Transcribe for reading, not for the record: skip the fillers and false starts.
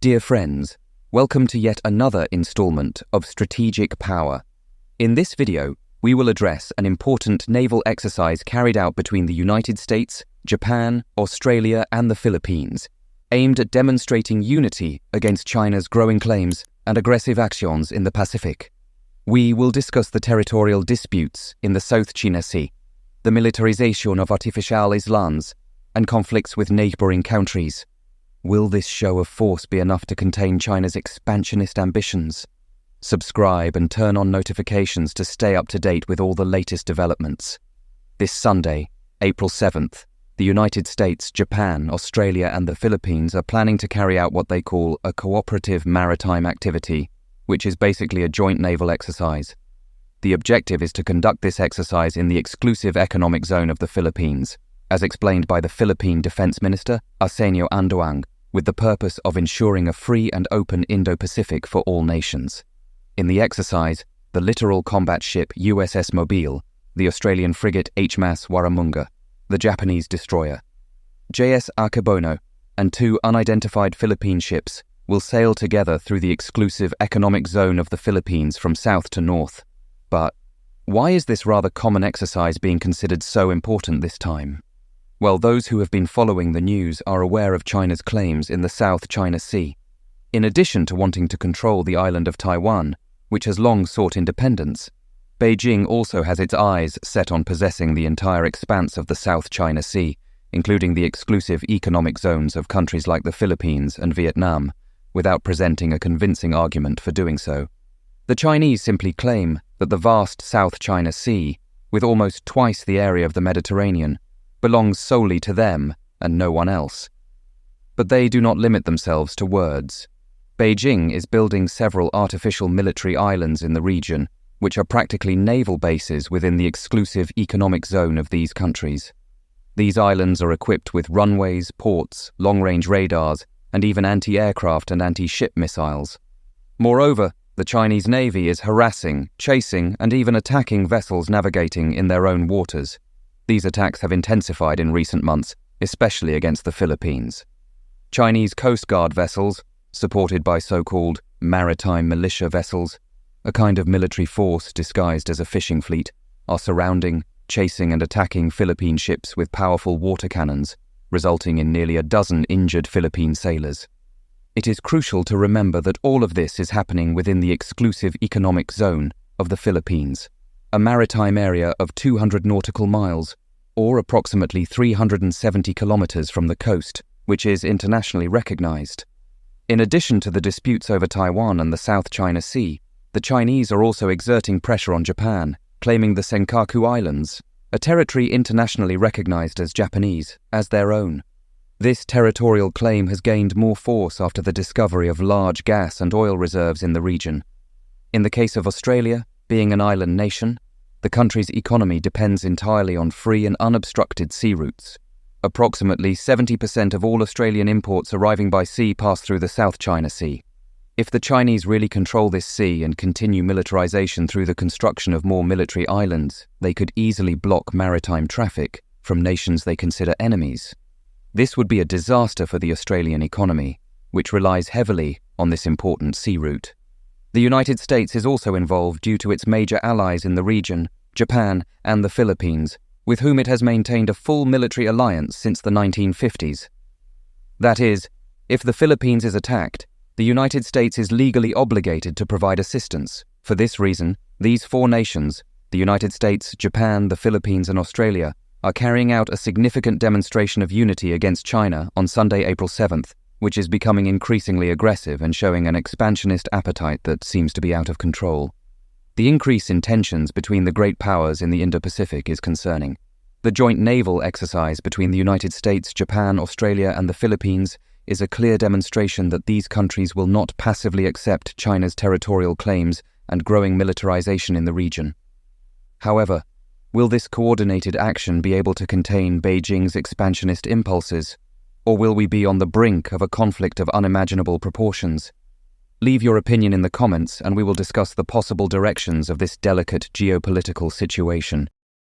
Dear friends, welcome to yet another installment of Strategic Power. In this video, we will address an important naval exercise carried out between the United States, Japan, Australia, and the Philippines, aimed at demonstrating unity against China's growing claims and aggressive actions in the Pacific. We will discuss the territorial disputes in the South China Sea, the militarization of artificial islands, and conflicts with neighboring countries. Will this show of force be enough to contain China's expansionist ambitions? Subscribe and turn on notifications to stay up to date with all the latest developments. This Sunday, April 7th, the United States, Japan, Australia, and the Philippines are planning to carry out what they call a cooperative maritime activity, which is basically a joint naval exercise. The objective is to conduct this exercise in the exclusive economic zone of the Philippines, as explained by the Philippine Defense Minister, Arsenio Andoang, with the purpose of ensuring a free and open Indo-Pacific for all nations. In the exercise, the littoral combat ship USS Mobile, the Australian frigate HMAS Warramunga, the Japanese destroyer JS Akebono, and two unidentified Philippine ships will sail together through the exclusive economic zone of the Philippines from south to north. But why is this rather common exercise being considered so important this time? Well, those who have been following the news are aware of China's claims in the South China Sea. In addition to wanting to control the island of Taiwan, which has long sought independence, Beijing also has its eyes set on possessing the entire expanse of the South China Sea, including the exclusive economic zones of countries like the Philippines and Vietnam, without presenting a convincing argument for doing so. The Chinese simply claim that the vast South China Sea, with almost twice the area of the Mediterranean, belongs solely to them and no one else. But they do not limit themselves to words. Beijing is building several artificial military islands in the region, which are practically naval bases within the exclusive economic zone of these countries. These islands are equipped with runways, ports, long-range radars, and even anti-aircraft and anti-ship missiles. Moreover, the Chinese Navy is harassing, chasing, and even attacking vessels navigating in their own waters. These attacks have intensified in recent months, especially against the Philippines. Chinese Coast Guard vessels, supported by so-called maritime militia vessels, a kind of military force disguised as a fishing fleet, are surrounding, chasing and attacking Philippine ships with powerful water cannons, resulting in nearly a dozen injured Philippine sailors. It is crucial to remember that all of this is happening within the exclusive economic zone of the Philippines, a maritime area of 200 nautical miles, or approximately 370 kilometers from the coast, which is internationally recognized. In addition to the disputes over Taiwan and the South China Sea, the Chinese are also exerting pressure on Japan, claiming the Senkaku Islands, a territory internationally recognized as Japanese, as their own. This territorial claim has gained more force after the discovery of large gas and oil reserves in the region. In the case of Australia, being an island nation, the country's economy depends entirely on free and unobstructed sea routes. Approximately 70% of all Australian imports arriving by sea pass through the South China Sea. If the Chinese really control this sea and continue militarization through the construction of more military islands, they could easily block maritime traffic from nations they consider enemies. This would be a disaster for the Australian economy, which relies heavily on this important sea route. The United States is also involved due to its major allies in the region, Japan and the Philippines, with whom it has maintained a full military alliance since the 1950s. That is, if the Philippines is attacked, the United States is legally obligated to provide assistance. For this reason, these four nations, the United States, Japan, the Philippines, and Australia, are carrying out a significant demonstration of unity against China on Sunday, April 7th, which is becoming increasingly aggressive and showing an expansionist appetite that seems to be out of control. The increase in tensions between the great powers in the Indo-Pacific is concerning. The joint naval exercise between the United States, Japan, Australia, and the Philippines is a clear demonstration that these countries will not passively accept China's territorial claims and growing militarization in the region. However, will this coordinated action be able to contain Beijing's expansionist impulses? Or will we be on the brink of a conflict of unimaginable proportions? Leave your opinion in the comments and we will discuss the possible directions of this delicate geopolitical situation.